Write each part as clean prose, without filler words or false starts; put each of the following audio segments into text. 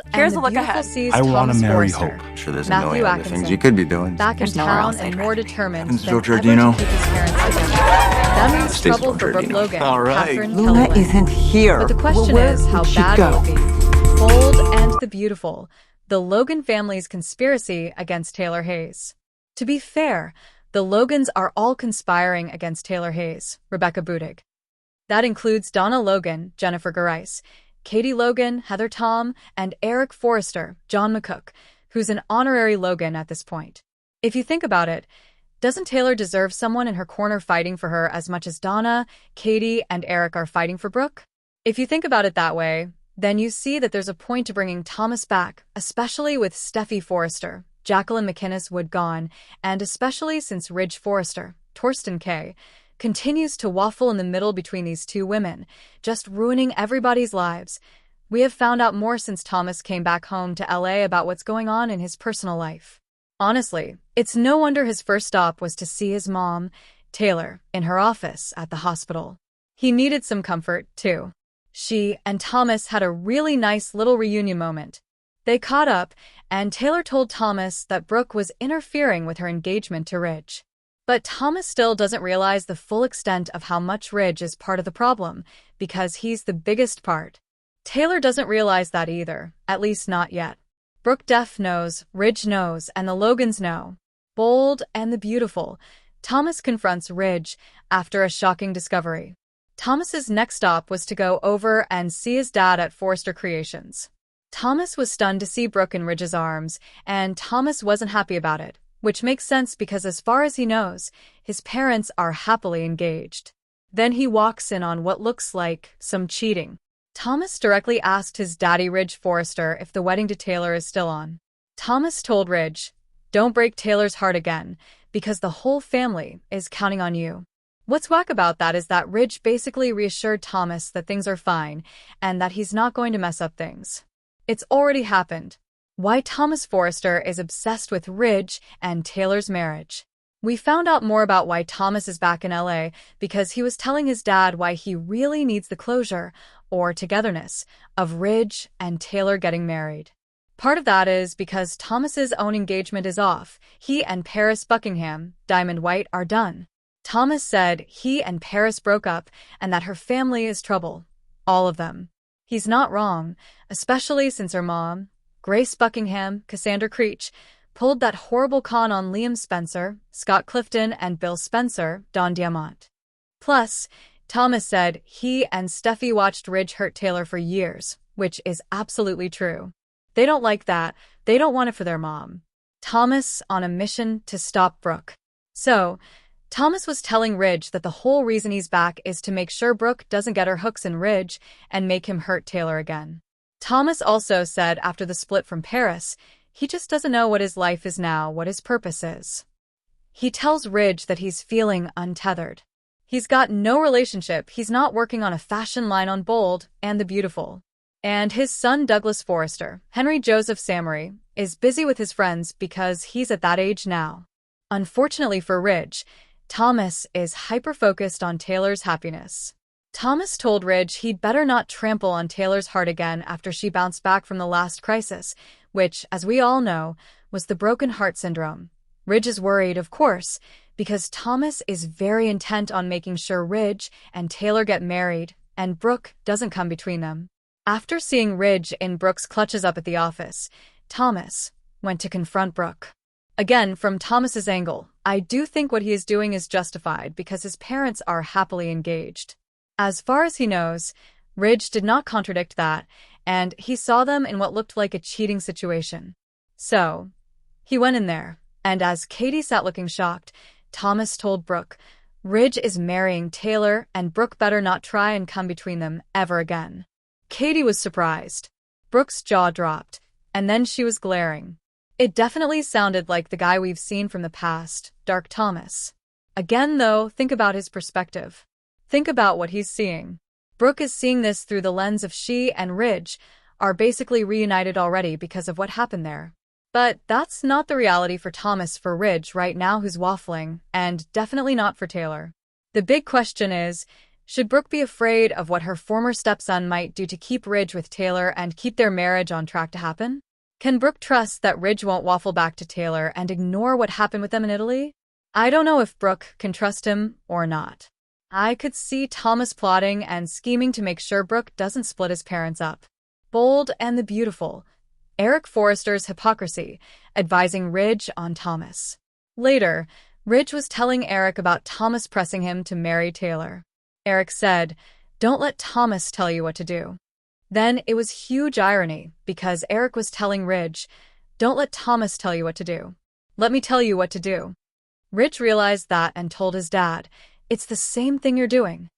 Bold Here's and a the look Beautiful ahead. sees I want to Thomas marry Forrester, Hope. I'm sure there's a Matthew million other things Atkinson, you could be doing. back in There's nowhere town else I'd and rather more be. determined Happens, than Joe ever to Giardino. keep his parents together. That means Stays trouble Joe for Brooke Giardino. Logan, All right. Catherine Luna Kelly. isn't here. But the question Where is, how would she bad go? will it be? Bold and the Beautiful, the Logan family's conspiracy against Taylor Hayes. To be fair, the Logans are all conspiring against Taylor Hayes, Rebecca Budig. That includes Donna Logan, Jennifer Garais, Katie Logan, Heather Tom, and Eric Forrester, John McCook, who's an honorary Logan at this point. If you think about it, doesn't Taylor deserve someone in her corner fighting for her as much as Donna, Katie, and Eric are fighting for Brooke? If you think about it that way, then you see that there's a point to bringing Thomas back, especially with Steffi Forrester, Jacqueline McInnes Wood gone, and especially since Ridge Forrester, Torsten K., continues to waffle in the middle between these two women, just ruining everybody's lives. We have found out more since Thomas came back home to LA about what's going on in his personal life. Honestly, it's no wonder his first stop was to see his mom, Taylor, in her office at the hospital. He needed some comfort, too. She and Thomas had a really nice little reunion moment. They caught up, and Taylor told Thomas that Brooke was interfering with her engagement to Ridge. But Thomas still doesn't realize the full extent of how much Ridge is part of the problem, because he's the biggest part. Taylor doesn't realize that either, at least not yet. Brooke Def knows, Ridge knows, and the Logans know. Bold and the Beautiful, Thomas confronts Ridge after a shocking discovery. Thomas's next stop was to go over and see his dad at Forrester Creations. Thomas was stunned to see Brooke in Ridge's arms, and Thomas wasn't happy about it, which makes sense because as far as he knows, his parents are happily engaged. Then he walks in on what looks like some cheating. Thomas directly asked his daddy Ridge Forrester if the wedding to Taylor is still on. Thomas told Ridge, "Don't break Taylor's heart again, because the whole family is counting on you." What's whack about that is that Ridge basically reassured Thomas that things are fine and that he's not going to mess up things. It's already happened. Why Thomas Forrester is obsessed with Ridge and Taylor's marriage. We found out more about why Thomas is back in LA because he was telling his dad why he really needs the closure, or togetherness, of Ridge and Taylor getting married. Part of that is because Thomas's own engagement is off. He and Paris Buckingham, Diamond White, are done. Thomas said he and Paris broke up and that her family is trouble. All of them. He's not wrong, especially since her mom, Grace Buckingham, Cassandra Creech, pulled that horrible con on Liam Spencer, Scott Clifton, and Bill Spencer, Don Diamont. Plus, Thomas said he and Steffi watched Ridge hurt Taylor for years, which is absolutely true. They don't like that. They don't want it for their mom. Thomas on a mission to stop Brooke. So, Thomas was telling Ridge that the whole reason he's back is to make sure Brooke doesn't get her hooks in Ridge and make him hurt Taylor again. Thomas also said after the split from Paris, he just doesn't know what his life is now, what his purpose is. He tells Ridge that he's feeling untethered. He's got no relationship, he's not working on a fashion line on Bold and the Beautiful. And his son Douglas Forrester, Henry Joseph Samory, is busy with his friends because he's at that age now. Unfortunately for Ridge, Thomas is hyper-focused on Taylor's happiness. Thomas told Ridge he'd better not trample on Taylor's heart again after she bounced back from the last crisis, which, as we all know, was the broken heart syndrome. Ridge is worried, of course, because Thomas is very intent on making sure Ridge and Taylor get married, and Brooke doesn't come between them. After seeing Ridge in Brooke's clutches up at the office, Thomas went to confront Brooke. Again, from Thomas's angle, I do think what he is doing is justified because his parents are happily engaged. As far as he knows, Ridge did not contradict that, and he saw them in what looked like a cheating situation. So, he went in there, and as Katie sat looking shocked, Thomas told Brooke, Ridge is marrying Taylor and Brooke better not try and come between them ever again. Katie was surprised. Brooke's jaw dropped, and then she was glaring. It definitely sounded like the guy we've seen from the past, Dark Thomas. Again, though, think about his perspective. Think about what he's seeing. Brooke is seeing this through the lens of she and Ridge are basically reunited already because of what happened there. But that's not the reality for Thomas for Ridge right now who's waffling, and definitely not for Taylor. The big question is, Should Brooke be afraid of what her former stepson might do to keep Ridge with Taylor and keep their marriage on track to happen? Can Brooke trust that Ridge won't waffle back to Taylor and ignore what happened with them in Italy? I don't know if Brooke can trust him or not. I could see Thomas plotting and scheming to make sure Brooke doesn't split his parents up. Bold and the Beautiful. Eric Forrester's hypocrisy, advising Ridge on Thomas. Later, Ridge was telling Eric about Thomas pressing him to marry Taylor. Eric said, "Don't let Thomas tell you what to do." Then it was huge irony, because Eric was telling Ridge, "Don't let Thomas tell you what to do. Let me tell you what to do." Ridge realized that and told his dad, "It's the same thing you're doing."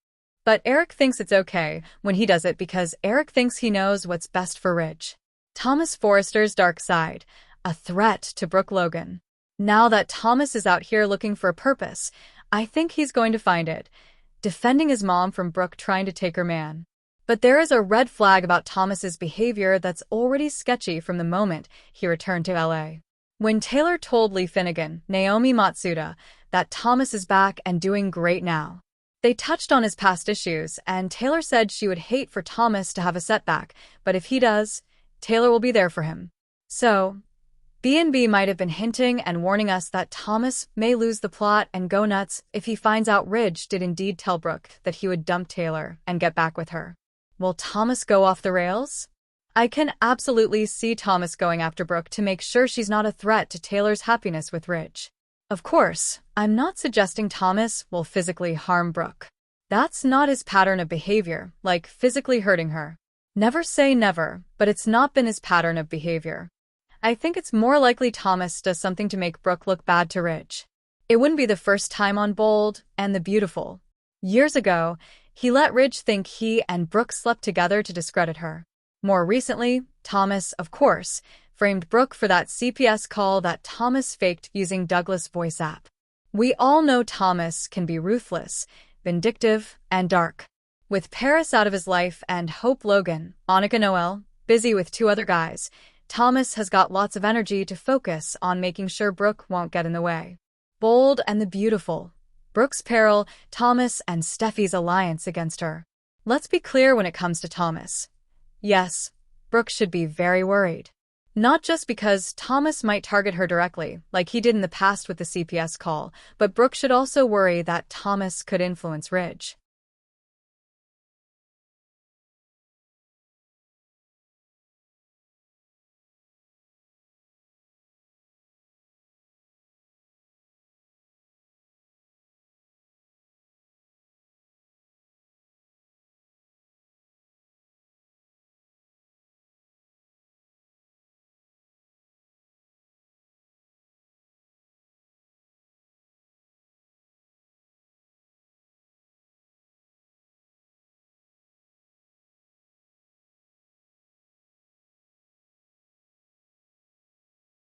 But Eric thinks it's okay when he does it because Eric thinks he knows what's best for Ridge. Thomas Forrester's dark side, a threat to Brooke Logan. Now that Thomas is out here looking for a purpose, I think he's going to find it, defending his mom from Brooke trying to take her man. But there is a red flag about Thomas's behavior that's already sketchy from the moment he returned to LA. When Taylor told Lee Finnegan, Naomi Matsuda, that Thomas is back and doing great now. They touched on his past issues, and Taylor said she would hate for Thomas to have a setback, but if he does, Taylor will be there for him. So, B&B might have been hinting and warning us that Thomas may lose the plot and go nuts if he finds out Ridge did indeed tell Brooke that he would dump Taylor and get back with her. Will Thomas go off the rails? I can absolutely see Thomas going after Brooke to make sure she's not a threat to Taylor's happiness with Ridge. Of course, I'm not suggesting Thomas will physically harm Brooke. That's not his pattern of behavior, like physically hurting her. Never say never, but it's not been his pattern of behavior. I think it's more likely Thomas does something to make Brooke look bad to Ridge. It wouldn't be the first time on Bold and the Beautiful. Years ago, he let Ridge think he and Brooke slept together to discredit her. More recently, Thomas, of course, framed Brooke for that CPS call that Thomas faked using Douglas' voice app. We all know Thomas can be ruthless, vindictive, and dark. With Paris out of his life and Hope Logan, Monica Noel, busy with 2 other guys, Thomas has got lots of energy to focus on making sure Brooke won't get in the way. Bold and the Beautiful. Brooke's peril, Thomas and Steffi's alliance against her. Let's be clear when it comes to Thomas. Yes, Brooke should be very worried. Not just because Thomas might target her directly, like he did in the past with the CPS call, but Brooke should also worry that Thomas could influence Ridge.